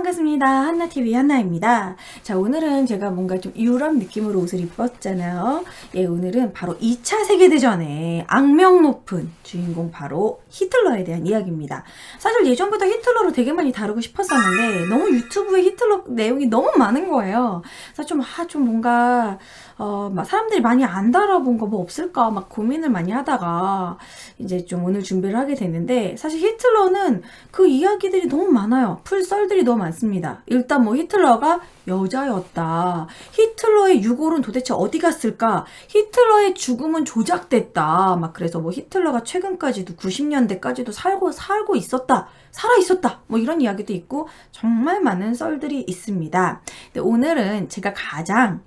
반갑습니다. 한나TV 한나입니다. 자, 오늘은 제가 뭔가 좀 유럽 느낌으로 옷을 입었잖아요. 예, 오늘은 바로 2차 세계대전의 악명 높은 주인공 바로 히틀러에 대한 이야기입니다. 사실 예전부터 히틀러를 되게 많이 다루고 싶었었는데 너무 유튜브에 히틀러 내용이 너무 많은 거예요. 그래서 좀 뭔가 막 사람들이 많이 안 다뤄본 거 뭐 없을까 막 고민을 많이 하다가 이제 좀 오늘 준비를 하게 됐는데, 사실 히틀러는 그 이야기들이 너무 많아요. 풀썰들이 너무 많습니다. 일단 뭐 히틀러가 여자였다. 히틀러의 유골은 도대체 어디 갔을까? 히틀러의 죽음은 조작됐다. 막 그래서 뭐 히틀러가 최근까지도 90년대까지도 살고 있었다. 살아 있었다. 뭐 이런 이야기도 있고 정말 많은 썰들이 있습니다. 근데 오늘은 제가 가장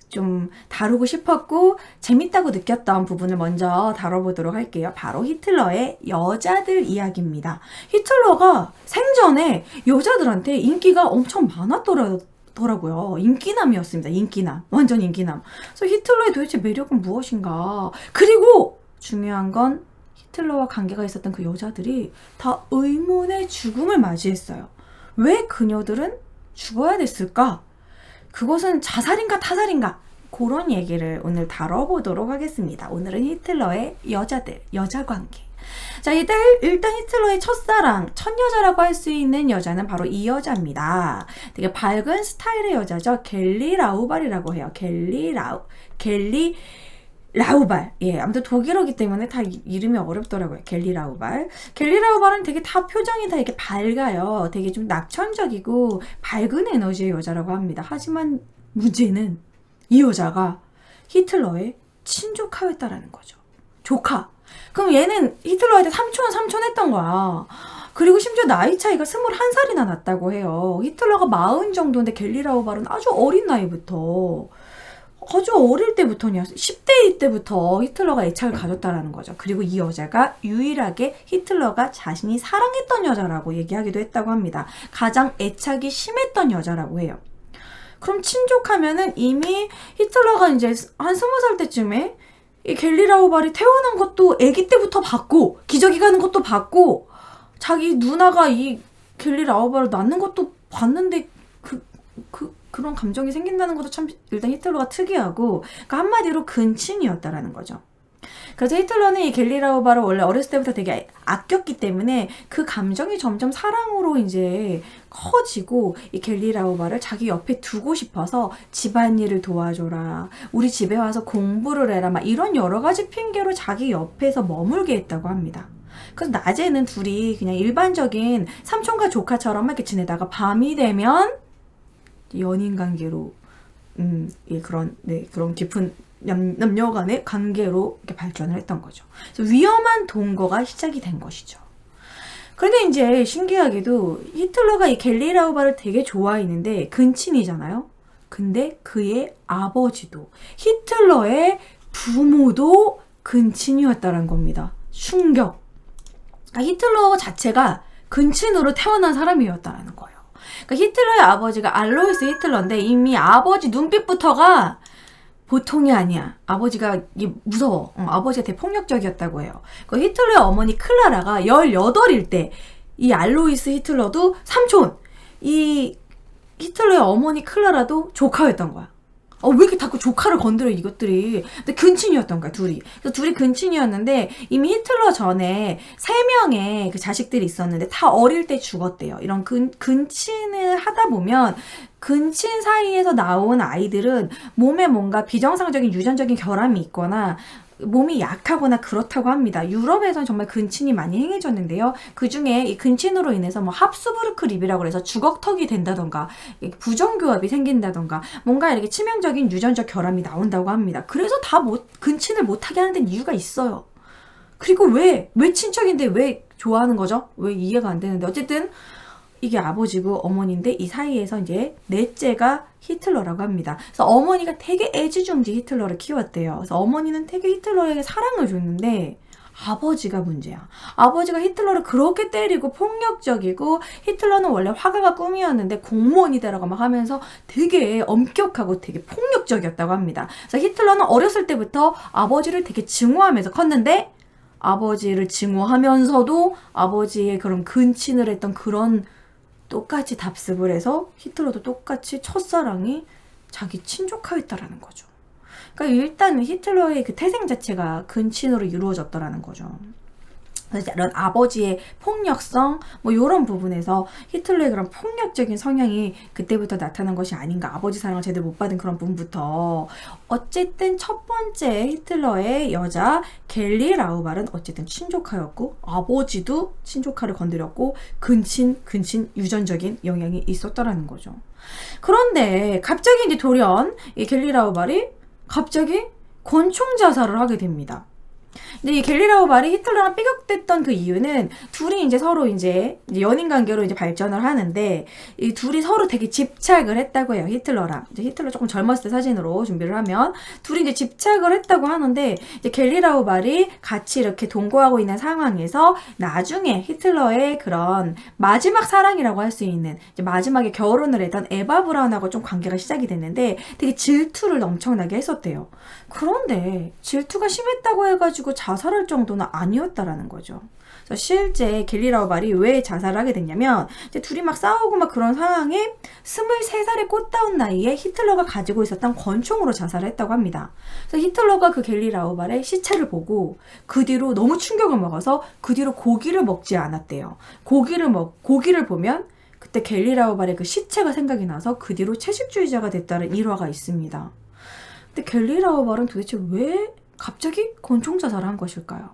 좀 다루고 싶었고 재밌다고 느꼈던 부분을 먼저 다뤄보도록 할게요. 바로 히틀러의 여자들 이야기입니다. 히틀러가 생전에 여자들한테 인기가 엄청 많았더라고요. 인기남이었습니다. 인기남. 완전 인기남. 그래서 히틀러의 도대체 매력은 무엇인가? 그리고 중요한 건 히틀러와 관계가 있었던 그 여자들이 다 의문의 죽음을 맞이했어요. 왜 그녀들은 죽어야 됐을까? 그것은 자살인가 타살인가? 그런 얘기를 오늘 다뤄보도록 하겠습니다. 오늘은 히틀러의 여자들, 여자관계. 자, 일단 히틀러의 첫사랑, 첫여자라고 할 수 있는 여자는 바로 이 여자입니다. 되게 밝은 스타일의 여자죠. 겔리 라우발이라고 해요. 겔리 라우발. 예, 아무튼 독일어기 때문에 다 이름이 어렵더라고요. 겔리 라우발. 겔리 라우발은 되게 다 표정이 다 이렇게 밝아요. 되게 좀 낙천적이고 밝은 에너지의 여자라고 합니다. 하지만 문제는 이 여자가 히틀러의 친조카였다라는 거죠. 조카. 그럼 얘는 히틀러한테 삼촌 했던 거야. 그리고 심지어 나이 차이가 21살이나 났다고 해요. 히틀러가 40 정도인데 겔리 라우발은 아주 어린 나이부터, 아주 어릴 때부터냐, 10대 때부터 히틀러가 애착을 가졌다라는 거죠. 그리고 이 여자가 유일하게 히틀러가 자신이 사랑했던 여자라고 얘기하기도 했다고 합니다. 가장 애착이 심했던 여자라고 해요. 그럼 친족하면은 이미 히틀러가 이제 한 20살 때쯤에 이 겔리 라우발이 태어난 것도 아기 때부터 봤고, 기저귀 가는 것도 봤고, 자기 누나가 이 겔리 라우발을 낳는 것도 봤는데 그런 감정이 생긴다는 것도 참 일단 히틀러가 특이하고, 그러니까 한마디로 근친이었다라는 거죠. 그래서 히틀러는 이 겔리 라우발을 원래 어렸을 때부터 되게 아꼈기 때문에 그 감정이 점점 사랑으로 이제 커지고, 이 겔리 라우발을 자기 옆에 두고 싶어서 집안일을 도와줘라, 우리 집에 와서 공부를 해라, 막 이런 여러 가지 핑계로 자기 옆에서 머물게 했다고 합니다. 그래서 낮에는 둘이 그냥 일반적인 삼촌과 조카처럼 이렇게 지내다가 밤이 되면 연인 관계로 예, 그런 깊은 남녀 간의 관계로 이렇게 발전을 했던 거죠. 그래서 위험한 동거가 시작이 된 것이죠. 그런데 이제 신기하게도 히틀러가 이 겔리 라우발을 되게 좋아했는데 근친이잖아요. 근데 그의 아버지도, 히틀러의 부모도 근친이었다는 겁니다. 충격. 히틀러 자체가 근친으로 태어난 사람이었다는 거예요. 그러니까 히틀러의 아버지가 알로이스 히틀러인데 이미 아버지 눈빛부터가 보통이 아니야. 아버지가 무서워. 아버지가 되게 폭력적이었다고 해요. 그 히틀러의 어머니 클라라가 18일 때 이 알로이스 히틀러도 삼촌, 이 히틀러의 어머니 클라라도 조카였던 거야. 왜 이렇게 자꾸 조카를 건드려 이것들이. 근데 근친이었던 거야, 둘이. 그래서 둘이 근친이었는데 이미 히틀러 전에 3명의 그 자식들이 있었는데 다 어릴 때 죽었대요. 이런 근친을 하다 보면 근친 사이에서 나온 아이들은 몸에 뭔가 비정상적인 유전적인 결함이 있거나 몸이 약하거나 그렇다고 합니다. 유럽에서는 정말 근친이 많이 행해졌는데요. 그 중에 이 근친으로 인해서 뭐 합스부르크 립이라고 해서 주걱턱이 된다던가 부정교합이 생긴다던가 뭔가 이렇게 치명적인 유전적 결함이 나온다고 합니다. 그래서 다 근친을 못하게 하는 데는 이유가 있어요. 그리고 왜 친척인데 왜 좋아하는 거죠? 왜 이해가 안 되는데, 어쨌든 이게 아버지고 어머니인데 이 사이에서 이제 넷째가 히틀러라고 합니다. 그래서 어머니가 되게 애지중지 히틀러를 키웠대요. 그래서 어머니는 되게 히틀러에게 사랑을 줬는데 아버지가 문제야. 아버지가 히틀러를 그렇게 때리고 폭력적이고, 히틀러는 원래 화가가 꿈이었는데 공무원이 되라고 막 하면서 되게 엄격하고 되게 폭력적이었다고 합니다. 그래서 히틀러는 어렸을 때부터 아버지를 되게 증오하면서 컸는데, 아버지를 증오하면서도 아버지의 그런 근친을 했던 그런 똑같이 답습을 해서 히틀러도 똑같이 첫사랑이 자기 친조카였다라는 거죠. 그러니까 일단은 히틀러의 그 태생 자체가 근친으로 이루어졌더라는 거죠. 그래서 이런 아버지의 폭력성 뭐 이런 부분에서 히틀러의 그런 폭력적인 성향이 그때부터 나타난 것이 아닌가. 아버지 사랑을 제대로 못 받은 그런 부분부터. 어쨌든 첫 번째 히틀러의 여자 겔리 라우발은 어쨌든 친조카였고 아버지도 친조카를 건드렸고 근친 유전적인 영향이 있었다라는 거죠. 그런데 갑자기 이제 돌연 이 겔리 라우발이 갑자기 권총 자살을 하게 됩니다. 근데 이 겔리 라우발이 히틀러랑 삐걱댔던 그 이유는 둘이 이제 서로 이제 연인 관계로 이제 발전을 하는데 이 둘이 서로 되게 집착을 했다고 해요. 히틀러랑. 이제 히틀러 조금 젊었을 때 사진으로 준비를 하면 둘이 이제 집착을 했다고 하는데 이제 겔리 라우발이 같이 이렇게 동거하고 있는 상황에서 나중에 히틀러의 그런 마지막 사랑이라고 할 수 있는 이제 마지막에 결혼을 했던 에바 브라운하고 좀 관계가 시작이 됐는데 되게 질투를 엄청나게 했었대요. 그런데 질투가 심했다고 해가지고 자살할 정도는 아니었다라는 거죠. 그래서 실제 겔리 라우발이 왜 자살을 하게 됐냐면 이제 둘이 막 싸우고 막 그런 상황에 23살의 꽃다운 나이에 히틀러가 가지고 있었던 권총으로 자살을 했다고 합니다. 그래서 히틀러가 그 겔리 라우발의 시체를 보고 그 뒤로 너무 충격을 먹어서 그 뒤로 고기를 먹지 않았대요. 고기를 보면 그때 겔리 라우발의 그 시체가 생각이 나서 그 뒤로 채식주의자가 됐다는 일화가 있습니다. 근데 겔리 라우발은 도대체 왜 갑자기 권총 자살을 한 것일까요?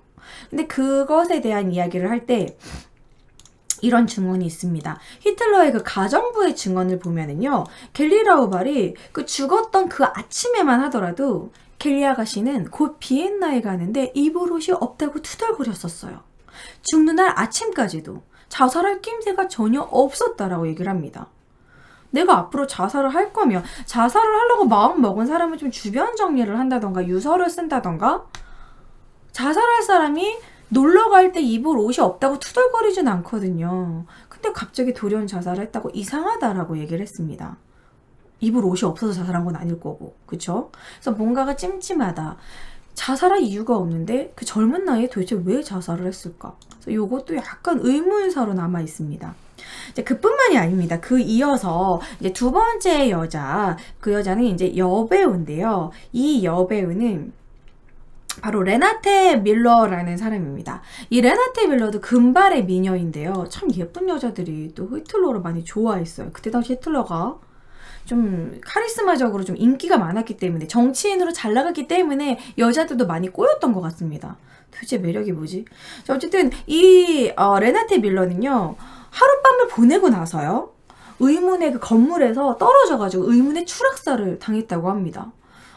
근데 그것에 대한 이야기를 할 때 이런 증언이 있습니다. 히틀러의 그 가정부의 증언을 보면은요, 겔리 라우발이 그 죽었던 그 아침에만 하더라도 겔리 아가씨는 곧 비엔나에 가는데 입을 옷이 없다고 투덜거렸었어요. 죽는 날 아침까지도 자살할 낌새가 전혀 없었다라고 얘기를 합니다. 내가 앞으로 자살을 할 거면 자살을 하려고 마음 먹은 사람은 좀 주변 정리를 한다던가 유서를 쓴다던가 자살할 사람이 놀러 갈 때 입을 옷이 없다고 투덜거리진 않거든요. 근데 갑자기 돌연 자살을 했다고 이상하다라고 얘기를 했습니다. 입을 옷이 없어서 자살한 건 아닐 거고, 그쵸? 그래서 뭔가가 찜찜하다. 자살할 이유가 없는데 그 젊은 나이에 도대체 왜 자살을 했을까? 그래서 이것도 약간 의문사로 남아 있습니다. 이제 그뿐만이 아닙니다. 그 이어서 이제 두 번째 여자, 그 여자는 이제 여배우인데요. 이 여배우는 바로 레나테 밀러라는 사람입니다. 이 레나테 밀러도 금발의 미녀인데요. 참 예쁜 여자들이 또 히틀러를 많이 좋아했어요. 그때 당시 히틀러가 좀 카리스마적으로 좀 인기가 많았기 때문에 정치인으로 잘 나갔기 때문에 여자들도 많이 꼬였던 것 같습니다. 도대체 매력이 뭐지? 자, 어쨌든 이 레나테 밀러는요. 하룻밤을 보내고 나서요. 의문의 그 건물에서 떨어져가지고 의문의 추락사를 당했다고 합니다.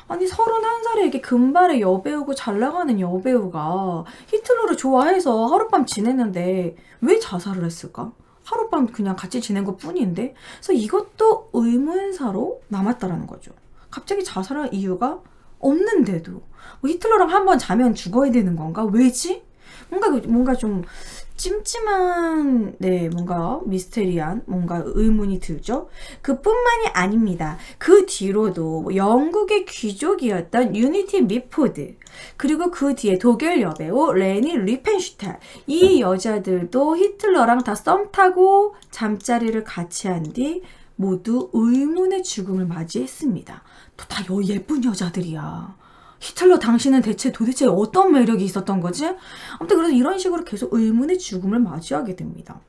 아니 31살에 이게 금발의 여배우고 잘 나가는 여배우가 히틀러를 좋아해서 하룻밤 지냈는데 왜 자살을 했을까? 하룻밤 그냥 같이 지낸 것 뿐인데 그래서 이것도 의문사로 남았다라는 거죠. 갑자기 자살할 이유가 없는데도 뭐 히틀러랑 한번 자면 죽어야 되는 건가? 왜지? 뭔가 좀 찜찜한 뭔가 미스테리한 뭔가 의문이 들죠. 그뿐만이 아닙니다. 그 뒤로도 영국의 귀족이었던 유니티 미포드 그리고 그 뒤에 독일 여배우 레니 리펜슈탈 이 여자들도 히틀러랑 다 썸 타고 잠자리를 같이 한 뒤 모두 의문의 죽음을 맞이했습니다. 또 다 예쁜 여자들이야. 히틀러 당신은 도대체 어떤 매력이 있었던 거지? 아무튼 그래서 이런 식으로 계속 의문의 죽음을 맞이하게 됩니다.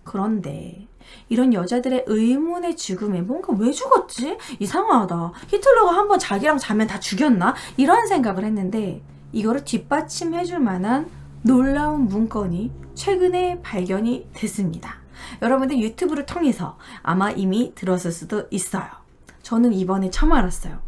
그런데 이런 여자들의 의문의 죽음에 뭔가 왜 죽었지? 이상하다. 히틀러가 한번 자기랑 자면 다 죽였나? 이런 생각을 했는데 이거를 뒷받침해줄 만한 놀라운 문건이 최근에 발견이 됐습니다. 여러분들 유튜브를 통해서 아마 이미 들었을 수도 있어요. 저는 이번에 처음 알았어요.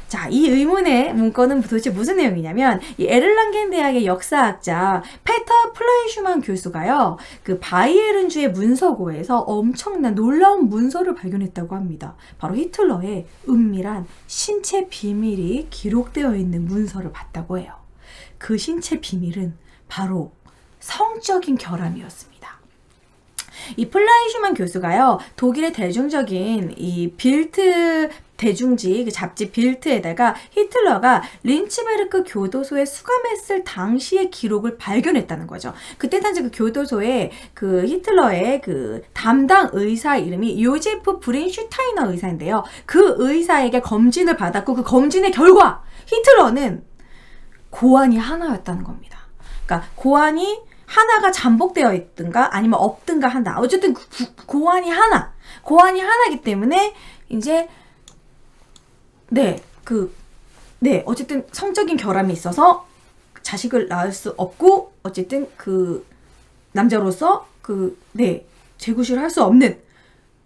자, 이 의문의 문건은 도대체 무슨 내용이냐면 이 에를랑겐 대학의 역사학자 페터 플라이슈만 교수가요. 그 바이에른주의 문서고에서 엄청난 놀라운 문서를 발견했다고 합니다. 바로 히틀러의 은밀한 신체 비밀이 기록되어 있는 문서를 봤다고 해요. 그 신체 비밀은 바로 성적인 결함이었습니다. 이 플라이슈만 교수가요, 독일의 대중적인 이 빌트 대중지, 그 잡지 빌트에다가 히틀러가 린츠베르크 교도소에 수감했을 당시의 기록을 발견했다는 거죠. 그때 당시 그 교도소에 그 히틀러의 그 담당 의사 이름이 요제프 브린슈타이너 의사인데요. 그 의사에게 검진을 받았고 그 검진의 결과 히틀러는 고환이 하나였다는 겁니다. 그러니까 고환이 하나가 잠복되어 있든가 아니면 없든가 한다. 어쨌든 고환이 하나이기 때문에 이제 어쨌든 성적인 결함이 있어서 자식을 낳을 수 없고, 어쨌든 그 남자로서 재구실을 할 수 없는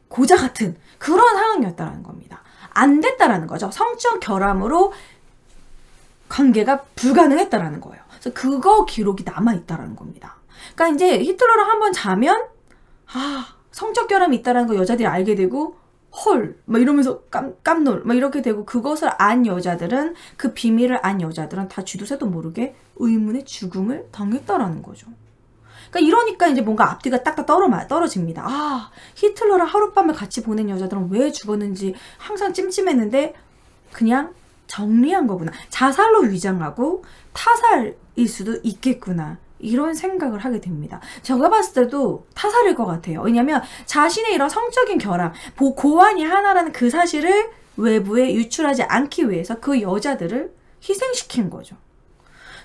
고자 같은 그런 상황이었다라는 겁니다. 안 됐다라는 거죠. 성적 결함으로 관계가 불가능했다라는 거예요. 그래서 그거 기록이 남아있다라는 겁니다. 그러니까 이제 히틀러랑 한번 자면, 성적 결함이 있다라는 거 여자들이 알게 되고, 헐, 막 이러면서 깜놀, 막 이렇게 되고, 그것을 안 여자들은, 그 비밀을 안 여자들은 다 쥐도 새도 모르게 의문의 죽음을 당했다라는 거죠. 그러니까 이러니까 이제 뭔가 앞뒤가 딱딱 떨어집니다. 히틀러랑 하룻밤을 같이 보낸 여자들은 왜 죽었는지 항상 찜찜했는데, 그냥 정리한 거구나. 자살로 위장하고 타살일 수도 있겠구나. 이런 생각을 하게 됩니다. 제가 봤을 때도 타살일 것 같아요. 왜냐면 자신의 이런 성적인 결함, 고환이 하나라는 그 사실을 외부에 유출하지 않기 위해서 그 여자들을 희생시킨 거죠.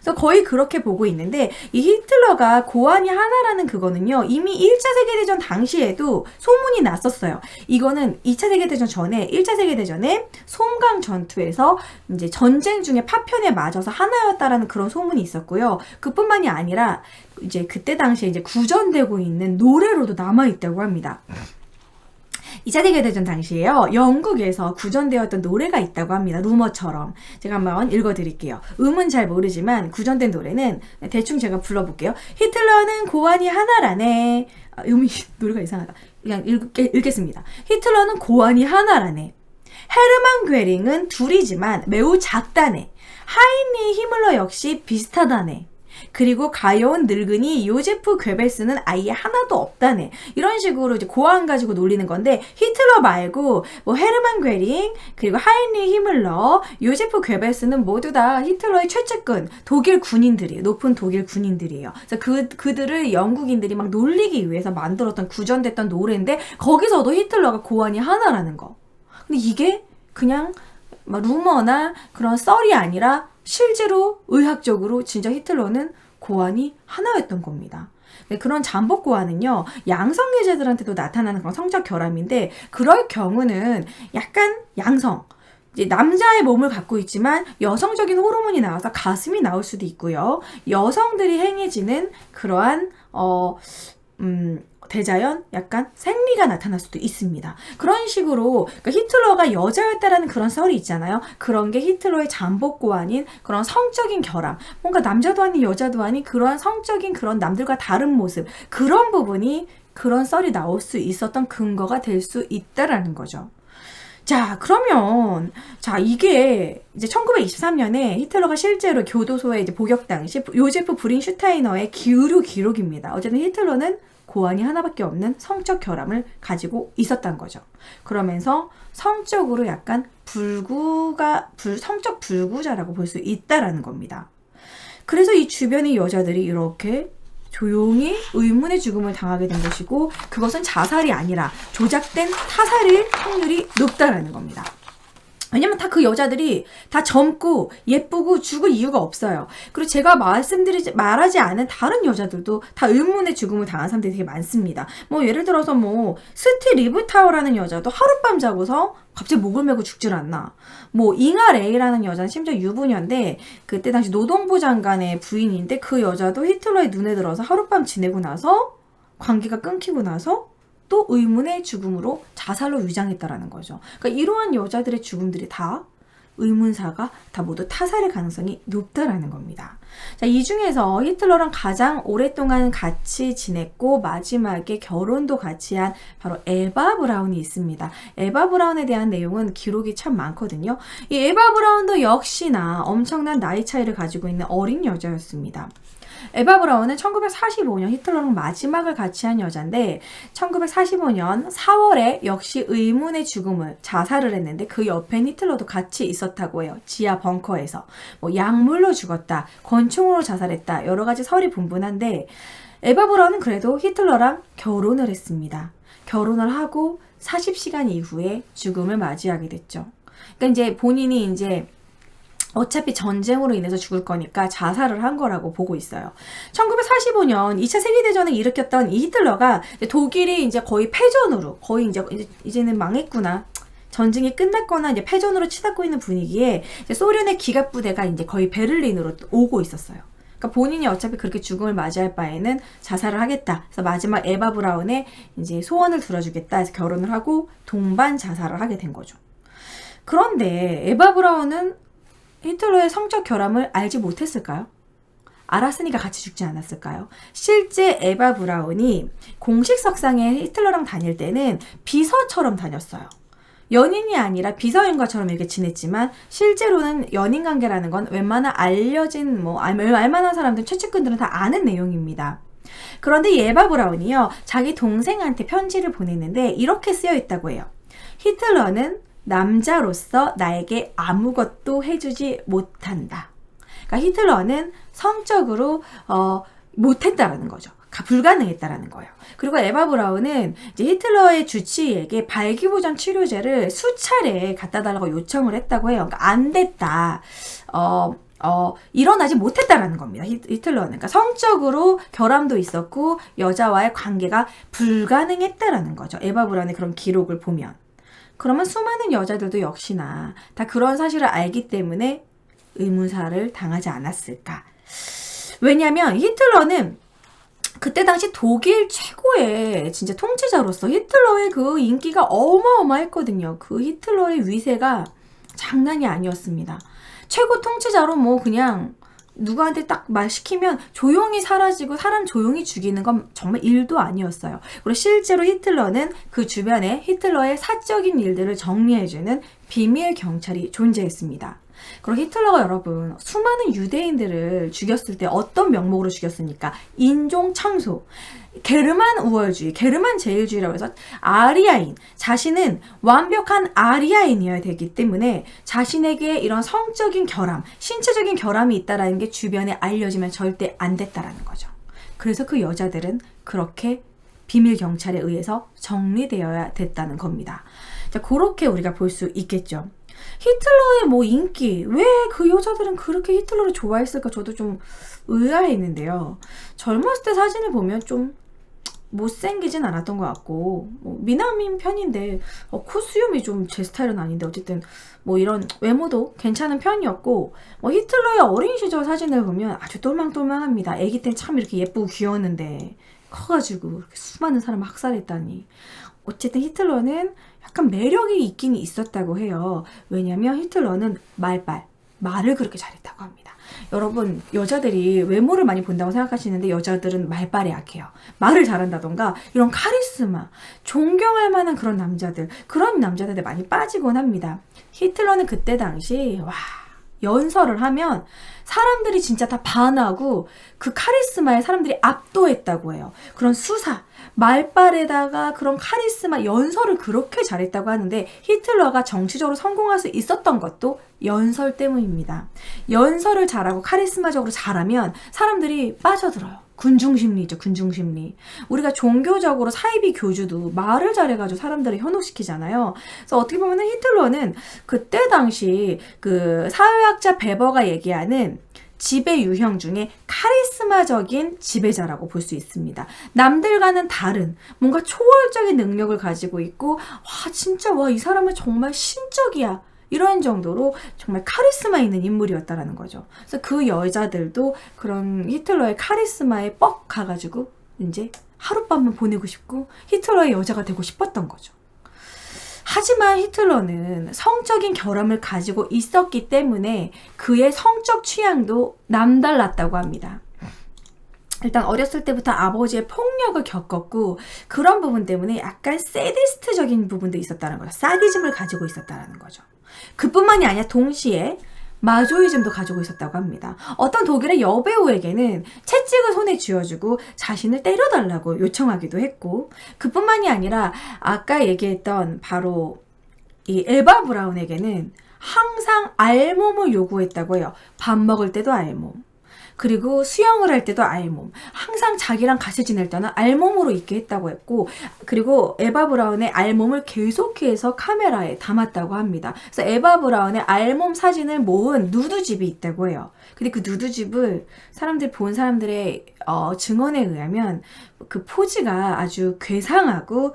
그래서 거의 그렇게 보고 있는데, 이 히틀러가 고환이 하나라는 그거는요, 이미 1차 세계대전 당시에도 소문이 났었어요. 이거는 2차 세계대전 전에, 1차 세계대전에 솜강 전투에서 이제 전쟁 중에 파편에 맞아서 하나였다라는 그런 소문이 있었고요. 그뿐만이 아니라 이제 그때 당시에 이제 구전되고 있는 노래로도 남아있다고 합니다. 2차 세계대전 당시에요, 영국에서 구전되었던 노래가 있다고 합니다. 루머처럼. 제가 한번 읽어드릴게요. 음은 잘 모르지만 구전된 노래는 대충 제가 불러볼게요. 히틀러는 고환이 하나라네. 노래가 이상하다. 그냥 읽겠습니다. 히틀러는 고환이 하나라네. 헤르만 괴링은 둘이지만 매우 작다네. 하인리 히물러 역시 비슷하다네. 그리고 가여운 늙은이 요제프 괴벨스는 아예 하나도 없다네. 이런 식으로 이제 고환 가지고 놀리는 건데, 히틀러 말고 뭐 헤르만 괴링, 그리고 하인리 히물러, 요제프 괴벨스는 모두 다 히틀러의 최측근 독일 군인들이에요. 높은 독일 군인들이에요. 그래서 그들을 영국인들이 막 놀리기 위해서 만들었던 구전됐던 노래인데, 거기서도 히틀러가 고환이 하나라는 거. 근데 이게 그냥 막 루머나 그런 썰이 아니라 실제로 의학적으로 진짜 히틀러는 고환이 하나였던 겁니다. 그런 잠복 고환은요, 양성 여자들한테도 나타나는 그런 성적 결함인데, 그럴 경우는 약간 양성, 이제 남자의 몸을 갖고 있지만 여성적인 호르몬이 나와서 가슴이 나올 수도 있고요. 여성들이 행해지는 그러한 대자연, 약간 생리가 나타날 수도 있습니다. 그런 식으로 그러니까 히틀러가 여자였다라는 그런 썰이 있잖아요. 그런 게 히틀러의 잠복고 아닌 그런 성적인 결함, 뭔가 남자도 아닌 여자도 아닌 그러한 성적인 그런 남들과 다른 모습, 그런 부분이 그런 썰이 나올 수 있었던 근거가 될 수 있다라는 거죠. 자, 그러면 이게 이제 1923년에 히틀러가 실제로 교도소에 이제 복역 당시 요제프 브린슈타이너의 의료 기록입니다. 어쨌든 히틀러는 고환이 하나밖에 없는 성적 결함을 가지고 있었던 거죠. 그러면서 성적으로 약간 성적 불구자라고 볼 수 있다라는 겁니다. 그래서 이 주변의 여자들이 이렇게 조용히 의문의 죽음을 당하게 된 것이고, 그것은 자살이 아니라 조작된 타살일 확률이 높다라는 겁니다. 왜냐면 다 그 여자들이 다 젊고 예쁘고 죽을 이유가 없어요. 그리고 제가 말하지 않은 다른 여자들도 다 의문의 죽음을 당한 사람들이 되게 많습니다. 뭐 예를 들어서 뭐 스티 리브타워라는 여자도 하룻밤 자고서 갑자기 목을 메고 죽질 않나. 뭐 잉하 레이라는 여자는 심지어 유부녀인데, 그때 당시 노동부 장관의 부인인데, 그 여자도 히틀러의 눈에 들어서 하룻밤 지내고 나서 관계가 끊기고 나서 또 의문의 죽음으로 자살로 위장했다라는 거죠. 그러니까 이러한 여자들의 죽음들이 다 의문사가 다 모두 타살의 가능성이 높다라는 겁니다. 자, 이 중에서 히틀러랑 가장 오랫동안 같이 지냈고 마지막에 결혼도 같이 한 바로 에바 브라운이 있습니다. 에바 브라운에 대한 내용은 기록이 참 많거든요. 이 에바 브라운도 역시나 엄청난 나이 차이를 가지고 있는 어린 여자였습니다. 에바 브라운은 1945년 히틀러랑 마지막을 같이 한 여자인데 1945년 4월에 역시 의문의 죽음을 자살을 했는데 그 옆엔 히틀러도 같이 있었다고 해요. 지하 벙커에서. 뭐 약물로 죽었다, 권총으로 자살했다, 여러 가지 설이 분분한데 에바 브라운은 그래도 히틀러랑 결혼을 했습니다. 결혼을 하고 40시간 이후에 죽음을 맞이하게 됐죠. 그러니까 이제 본인이 이제 어차피 전쟁으로 인해서 죽을 거니까 자살을 한 거라고 보고 있어요. 1945년 2차 세계대전을 일으켰던 이 히틀러가 독일이 이제 거의 패전으로, 거의 이제는 망했구나, 전쟁이 끝났거나 이제 패전으로 치닫고 있는 분위기에 이제 소련의 기갑부대가 이제 거의 베를린으로 오고 있었어요. 그러니까 본인이 어차피 그렇게 죽음을 맞이할 바에는 자살을 하겠다. 그래서 마지막 에바 브라운의 이제 소원을 들어주겠다 해서 결혼을 하고 동반 자살을 하게 된 거죠. 그런데 에바 브라운은 히틀러의 성적 결함을 알지 못했을까요? 알았으니까 같이 죽지 않았을까요? 실제 에바 브라운이 공식 석상에 히틀러랑 다닐 때는 비서처럼 다녔어요. 연인이 아니라 비서인과처럼 이렇게 지냈지만 실제로는 연인 관계라는 건 웬만한 알려진 알만한 사람들, 최측근들은 다 아는 내용입니다. 그런데 이 에바 브라운이요, 자기 동생한테 편지를 보냈는데 이렇게 쓰여 있다고 해요. 히틀러는 남자로서 나에게 아무것도 해주지 못한다. 그러니까 히틀러는 성적으로 못했다라는 거죠. 불가능했다라는 거예요. 그리고 에바 브라운은 이제 히틀러의 주치의에게 발기부전 치료제를 수차례 갖다 달라고 요청을 했다고 해요. 그러니까 안 됐다. 일어나지 못했다라는 겁니다. 히틀러는. 그러니까 성적으로 결함도 있었고 여자와의 관계가 불가능했다라는 거죠. 에바 브라운의 그런 기록을 보면. 그러면 수많은 여자들도 역시나 다 그런 사실을 알기 때문에 의문사를 당하지 않았을까. 왜냐하면 히틀러는 그때 당시 독일 최고의 진짜 통치자로서 히틀러의 그 인기가 어마어마했거든요. 그 히틀러의 위세가 장난이 아니었습니다. 최고 통치자로 뭐 그냥 누구한테 딱 말 시키면 조용히 사라지고 사람 조용히 죽이는 건 정말 일도 아니었어요. 그리고 실제로 히틀러는 그 주변에 히틀러의 사적인 일들을 정리해주는 비밀 경찰이 존재했습니다. 그리고 히틀러가 여러분 수많은 유대인들을 죽였을 때 어떤 명목으로 죽였습니까? 인종 창소, 게르만 우월주의, 게르만 제일주의라고 해서 아리아인, 자신은 완벽한 아리아인이어야 되기 때문에 자신에게 이런 성적인 결함, 신체적인 결함이 있다라는 게 주변에 알려지면 절대 안 됐다라는 거죠. 그래서 그 여자들은 그렇게 비밀 경찰에 의해서 정리되어야 됐다는 겁니다. 자, 그렇게 우리가 볼 수 있겠죠. 히틀러의 뭐 인기, 왜 그 여자들은 그렇게 히틀러를 좋아했을까 저도 좀 의아했는데요. 젊었을 때 사진을 보면 좀 못생기진 않았던 것 같고 뭐 미남인 편인데 코수염이 좀 제 스타일은 아닌데 어쨌든 뭐 이런 외모도 괜찮은 편이었고 뭐 히틀러의 어린 시절 사진을 보면 아주 똘망똘망합니다. 애기 땐 참 이렇게 예쁘고 귀여웠는데 커가지고 이렇게 수많은 사람을 학살했다니. 어쨌든 히틀러는 약간 매력이 있긴 있었다고 해요. 왜냐면 히틀러는 말을 그렇게 잘했다고 합니다. 여러분 여자들이 외모를 많이 본다고 생각하시는데 여자들은 말빨에 약해요. 말을 잘한다던가 이런 카리스마, 존경할 만한 그런 남자들한테 많이 빠지곤 합니다. 히틀러는 그때 당시 연설을 하면 사람들이 진짜 다 반하고 그 카리스마에 사람들이 압도했다고 해요. 그런 수사, 말빨에다가 그런 카리스마, 연설을 그렇게 잘했다고 하는데 히틀러가 정치적으로 성공할 수 있었던 것도 연설 때문입니다. 연설을 잘하고 카리스마적으로 잘하면 사람들이 빠져들어요. 군중심리죠, 군중심리. 우리가 종교적으로 사이비 교주도 말을 잘해가지고 사람들을 현혹시키잖아요. 그래서 어떻게 보면 히틀러는 그때 당시 그 사회학자 베버가 얘기하는 지배 유형 중에 카리스마적인 지배자라고 볼 수 있습니다. 남들과는 다른 뭔가 초월적인 능력을 가지고 있고 진짜 이 사람은 정말 신적이야. 이런 정도로 정말 카리스마 있는 인물이었다라는 거죠. 그래서 그 여자들도 그런 히틀러의 카리스마에 뻑 가가지고 이제 하룻밤만 보내고 싶고 히틀러의 여자가 되고 싶었던 거죠. 하지만 히틀러는 성적인 결함을 가지고 있었기 때문에 그의 성적 취향도 남달랐다고 합니다. 일단 어렸을 때부터 아버지의 폭력을 겪었고 그런 부분 때문에 약간 세디스트적인 부분도 있었다는 거죠. 사디즘을 가지고 있었다는 거죠. 그뿐만이 아니라 동시에 마조이즘도 가지고 있었다고 합니다. 어떤 독일의 여배우에게는 채찍을 손에 쥐어주고 자신을 때려달라고 요청하기도 했고, 그뿐만이 아니라 아까 얘기했던 바로 이 에바 브라운에게는 항상 알몸을 요구했다고 해요. 밥 먹을 때도 알몸, 그리고 수영을 할 때도 알몸, 항상 자기랑 같이 지낼 때는 알몸으로 있게 했다고 했고, 그리고 에바 브라운의 알몸을 계속해서 카메라에 담았다고 합니다. 그래서 에바 브라운의 알몸 사진을 모은 누드집이 있다고 해요. 근데 그 누드집을 본 사람들의 증언에 의하면 그 포즈가 아주 괴상하고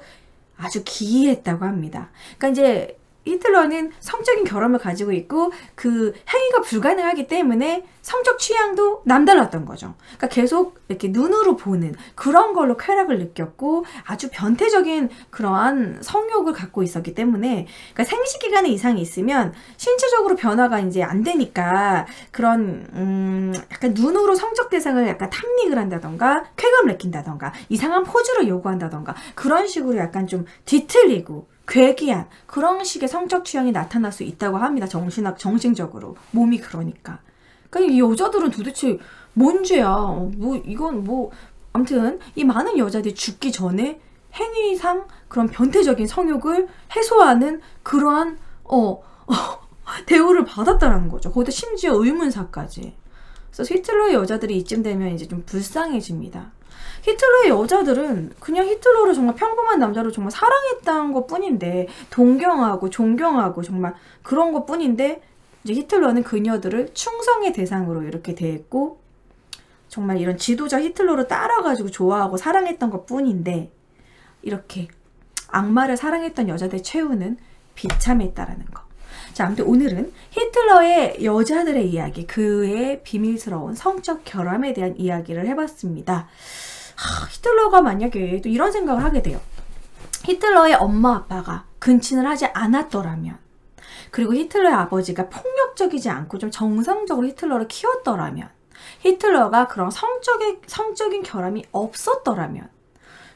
아주 기이했다고 합니다. 그러니까 이제 히틀러는 성적인 결함을 가지고 있고 그 행위가 불가능하기 때문에 성적 취향도 남달랐던 거죠. 그러니까 계속 이렇게 눈으로 보는 그런 걸로 쾌락을 느꼈고 아주 변태적인 그러한 성욕을 갖고 있었기 때문에, 그러니까 생식 기간에 이상이 있으면 신체적으로 변화가 이제 안 되니까 그런 약간 눈으로 성적 대상을 약간 탐닉을 한다던가 쾌감을 느낀다던가 이상한 포즈를 요구한다던가 그런 식으로 약간 좀 뒤틀리고 괴기한 그런 식의 성적 취향이 나타날 수 있다고 합니다. 정신적으로 몸이 그러니까. 그러니까 이 여자들은 도대체 뭔 죄야? 아무튼 이 많은 여자들이 죽기 전에 행위상 그런 변태적인 성욕을 해소하는 그러한 대우를 받았다라는 거죠. 거기다 심지어 의문사까지. 그래서 히틀러의 여자들이 이쯤 되면 이제 좀 불쌍해집니다. 히틀러의 여자들은 그냥 히틀러를 정말 평범한 남자로 정말 사랑했다는 것 뿐인데, 동경하고 존경하고 정말 그런 것 뿐인데, 이제 히틀러는 그녀들을 충성의 대상으로 이렇게 대했고, 정말 이런 지도자 히틀러를 따라가지고 좋아하고 사랑했던 것 뿐인데, 이렇게 악마를 사랑했던 여자들의 최후는 비참했다라는 거. 자, 아무튼 오늘은 히틀러의 여자들의 이야기, 그의 비밀스러운 성적 결함에 대한 이야기를 해봤습니다. 히틀러가 만약에 또 이런 생각을 하게 돼요. 히틀러의 엄마 아빠가 근친을 하지 않았더라면, 그리고 히틀러의 아버지가 폭력적이지 않고 좀 정상적으로 히틀러를 키웠더라면, 히틀러가 그런 성적인 결함이 없었더라면,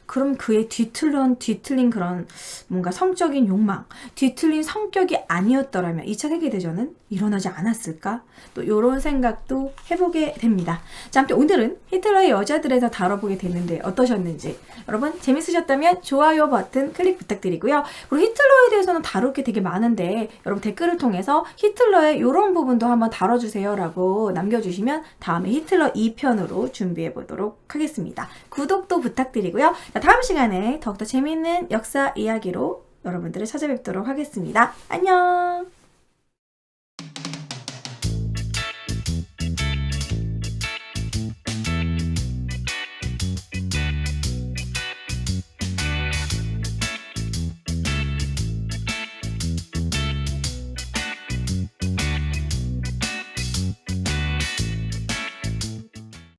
그럼 그의 뒤틀린 그런 뭔가 성적인 욕망, 뒤틀린 성격이 아니었더라면 2차 세계대전은 일어나지 않았을까? 또 이런 생각도 해보게 됩니다. 자, 아무튼 오늘은 히틀러의 여자들에서 다뤄보게 됐는데 어떠셨는지, 여러분 재밌으셨다면 좋아요 버튼 클릭 부탁드리고요. 그리고 히틀러에 대해서는 다룰 게 되게 많은데 여러분 댓글을 통해서 히틀러의 이런 부분도 한번 다뤄주세요 라고 남겨주시면 다음에 히틀러 2편으로 준비해 보도록 하겠습니다. 구독도 부탁드리고요. 자, 다음 시간에 더욱더 재미있는 역사 이야기로 여러분들을 찾아뵙도록 하겠습니다. 안녕!